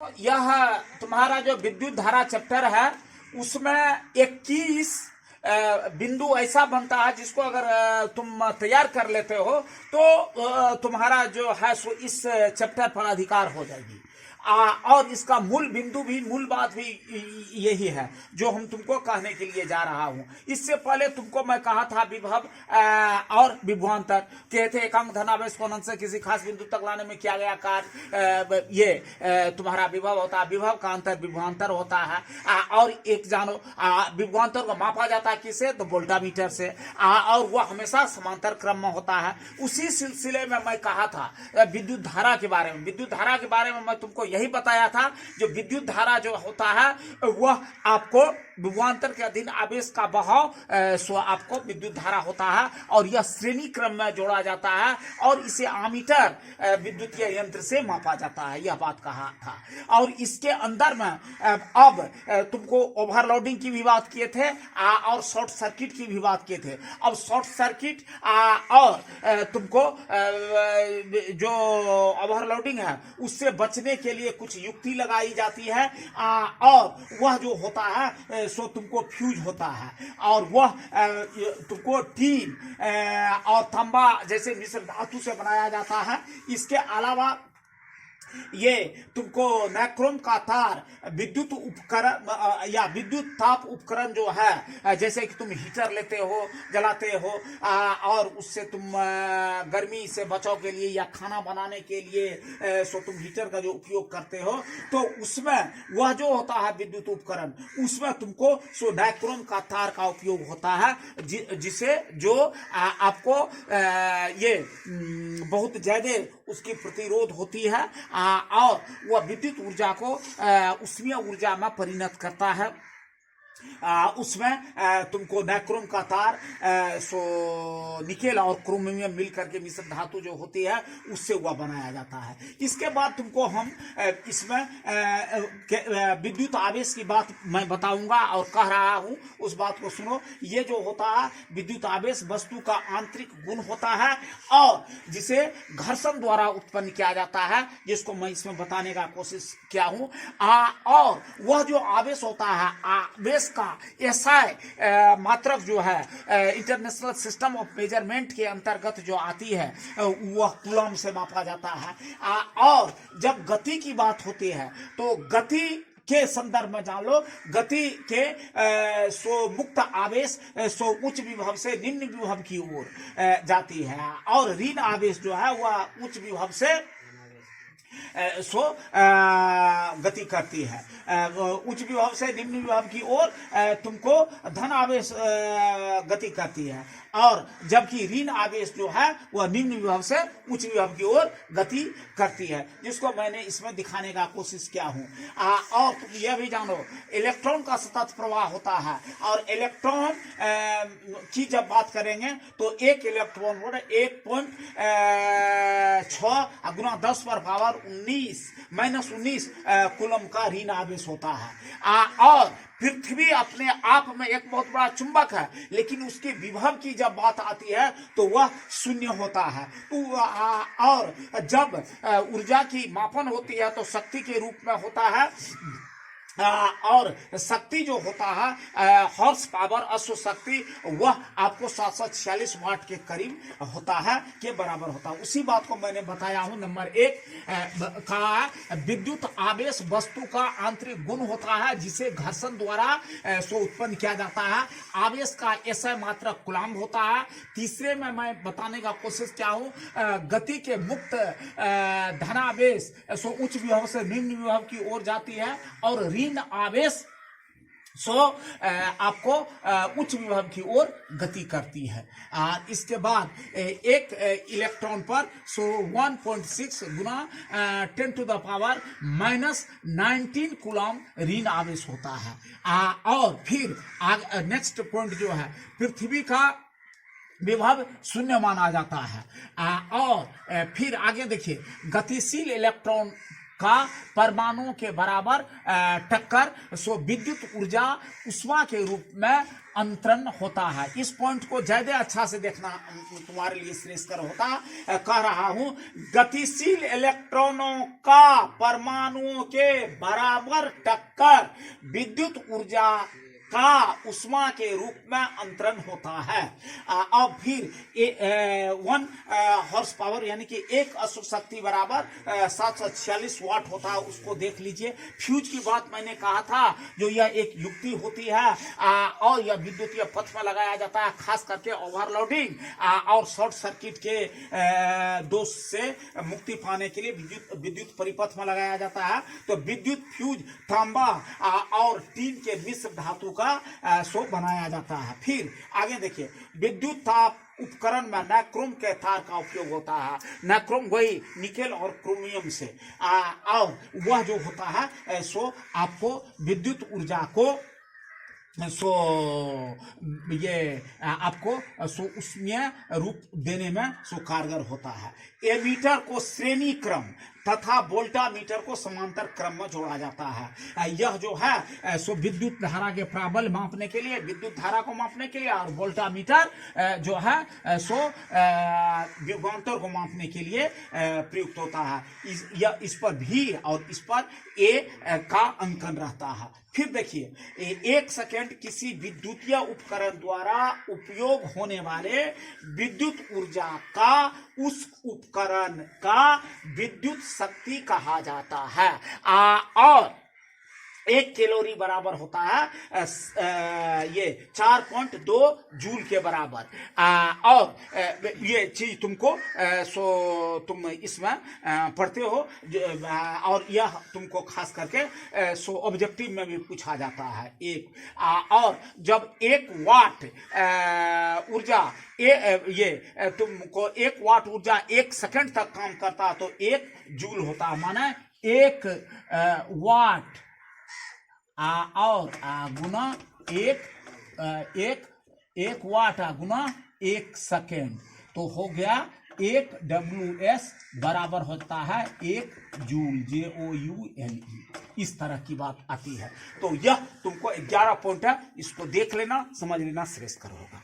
यह तुम्हारा जो विद्युत धारा चैप्टर है उसमें 21 बिंदु ऐसा बनता है जिसको अगर तुम तैयार कर लेते हो तो तुम्हारा जो है सो इस चैप्टर पर अधिकार हो जाएगी। और इसका मूल बिंदु भी, मूल बात भी यही है जो हम तुमको कहने के लिए जा रहा हूं। इससे पहले तुमको मैं कहा था विभव और विभवांतर कहते एकांक धनावेश को अनंत से किसी खास बिंदु तक लाने में किया गया कार्य ये तुम्हारा विभव होता है। विभव का अंतर विभवांतर होता है। और एक जानो विभवांतर को मापा जाता है किससे? तो वोल्टामीटर से। और वह हमेशा समांतर क्रम में होता है। उसी सिलसिले में मैं कहा था विद्युत धारा के बारे में। विद्युत धारा के बारे में मैं तुमको यही बताया था जो विद्युत धारा जो होता है वह आपको विभवांतर के अधीन आवेश का बहाव सो आपको विद्युत धारा होता है और यह श्रेणी क्रम में जोड़ा जाता है और इसे आमीटर विद्युतीय यंत्र से मापा जाता है। यह बात कहा था। और इसके अंदर में अब तुमको ओवरलोडिंग की भी बात किए थे और शॉर्ट सर्किट की भी बात किए थे। अब शॉर्ट सर्किट और तुमको जो ओवरलोडिंग है उससे बचने के लिए कुछ युक्ति लगाई जाती है और वह जो होता है सो तुमको फ्यूज होता है और वह तुमको टीन और तांबा जैसे मिश्र धातु से बनाया जाता है। इसके अलावा ये तुमको नाइक्रोम का तार विद्युत उपकरण या विद्युत ताप उपकरण जो है जैसे कि तुम हीटर लेते हो, जलाते हो और उससे तुम गर्मी से बचाव के लिए या खाना बनाने के लिए सो तुम हीटर का जो उपयोग करते हो तो उसमें वह जो होता है विद्युत उपकरण उसमें तुमको सो नाइक्रोम का तार का उपयोग होता है जिसे जो आपको ये बहुत ज्यादा उसकी प्रतिरोध होती है और वह विद्युत ऊर्जा को उष्मीय ऊर्जा में परिणत करता है। उसमें तुमको नाइक्रोम का तार सो निकेल और क्रोमियम मिल करके मिश्र धातु जो होती है उससे वह बनाया जाता है। इसके बाद तुमको हम इसमें विद्युत आवेश की बात मैं बताऊंगा और कह रहा हूं, उस बात को सुनो। ये जो होता है विद्युत आवेश वस्तु का आंतरिक गुण होता है और जिसे घर्षण द्वारा उत्पन्न किया जाता है, जिसको मैं इसमें बताने का कोशिश किया हूं। और वह जो आवेश होता है आवेश का एसआई मात्रक जो है इंटरनेशनल सिस्टम ऑफ मेजरमेंट के अंतर्गत जो आती है वह कूलम से मापा जाता है। और जब गति की बात होती है तो गति के संदर्भ में जान लो, गति के सो मुक्त आवेश सो उच्च विभव से निम्न विभव की ओर जाती है और ऋण आवेश जो है वह उच्च विभव से सो गति करती है। उच्च विभव से निम्न विभव की ओर तुमको धन आवेश गति करती है और जबकि ऋण आवेश जो है वह निम्न विभव से उच्च विभव की ओर गति करती है, जिसको मैंने इसमें दिखाने का कोशिश किया हूं। और तुम यह भी जानो इलेक्ट्रॉन का सतत प्रवाह होता है और इलेक्ट्रॉन की जब बात करेंगे तो एक इलेक्ट्रॉन 1.6 गुना 10 पर पावर 19 कूलम का ऋण आवेश होता है। और पृथ्वी अपने आप में एक बहुत बड़ा चुंबक है, लेकिन उसके विभव की जब बात आती है तो वह शून्य होता है। और जब ऊर्जा की मापन होती है तो शक्ति के रूप में होता है और शक्ति जो होता है हॉर्स पावर अश्व शक्ति वह आपको 746 वाट के करीब होता है के बराबर होता है। उसी बात को मैंने बताया हूं। नंबर 1 का विद्युत आवेश वस्तु का आंतरिक गुण होता है जिसे घर्षण द्वारा सो उत्पन्न किया जाता है। आवेश का ऐसा मात्रक कूलम होता है। तीसरे में मैं बताने का कोशिश किया हूं गति के मुक्त धनावेश सो उच्च विभव से निम्न विभव की ओर जाती है और ऋण आवेश सो आपको उच्च विभव की ओर गति करती है। इसके बाद एक इलेक्ट्रॉन पर सो 1.6 गुना 10 to the पावर -19 कूलम ऋण आवेश होता है। और फिर नेक्स्ट पॉइंट जो है पृथ्वी का विभव शून्य माना जाता है। और फिर आगे देखिए गतिशील इलेक्ट्रॉन का परमाणुओं के बराबर टक्कर सो विद्युत ऊर्जा उष्मा के रूप में अंतरण होता है। इस पॉइंट को ज्यादा अच्छा से देखना तुम्हारे लिए श्रेयस्कर होता। कह रहा हूं गतिशील इलेक्ट्रॉनों का परमाणुओं के बराबर टक्कर विद्युत ऊर्जा का उष्मा के रूप में अंतरण होता है। अब फिर 1 हॉर्स पावर यानी कि 1 अश्व शक्ति बराबर 746 वाट होता है, उसको देख लीजिए। फ्यूज की बात मैंने कहा था, जो यह एक युक्ति होती है और यह विद्युतीय पथ में लगाया जाता है, खास करके ओवरलोडिंग और शॉर्ट सर्किट के दोष से मुक्ति पाने के लिए विद्युत परिपथ में लगाया जाता है। तो विद्युत फ्यूज तांबा और टीन के मिश्र धातु का सो बनाया जाता है। फिर आगे देखिए, विद्युत ताप उपकरण में नाइक्रोम के तार का उपयोग होता है। नाइक्रोम वही निकेल और क्रोमियम से और वह जो होता है सो आपको विद्युत ऊर्जा को सो ये आपको सो उसमें रूप देने में सो कारगर होता है। एमीटर को श्रेणी क्रम तथा वोल्टामीटर को समांतर क्रम में जोड़ा जाता है। यह जो है सो विद्युत धारा के प्राबल्य मापने के लिए, विद्युत धारा को मापने के लिए, और वोल्टामीटर जो है सो विभवांतर को मापने के लिए प्रयुक्त होता है। इस पर भी और इस पर ए का अंकन रहता है। फिर देखिए, 1 सेकेंड किसी विद्युतीय उपकरण द्वारा उपयोग होने वाले विद्युत ऊर्जा का उस उपकरण का विद्युत शक्ति कहा जाता है। और 1 कैलोरी बराबर होता है ये 4.2 जूल के बराबर। और ये चीज तुमको सो तुम इसमें पढ़ते हो, और यह तुमको खास करके सो ऑब्जेक्टिव में भी पूछा जाता है। और जब 1 वाट ऊर्जा ये तुमको 1 वाट ऊर्जा 1 सेकंड तक काम करता है तो 1 जूल होता है, माने 1 वाट और गुना 1 वाट गुना 1 सेकेंड, तो हो गया 1 WS बराबर होता है 1 जूल, JOULE। इस तरह की बात आती है। तो यह तुमको 11 पॉइंट है, इसको देख लेना, समझ लेना, श्रेष्ठ होगा।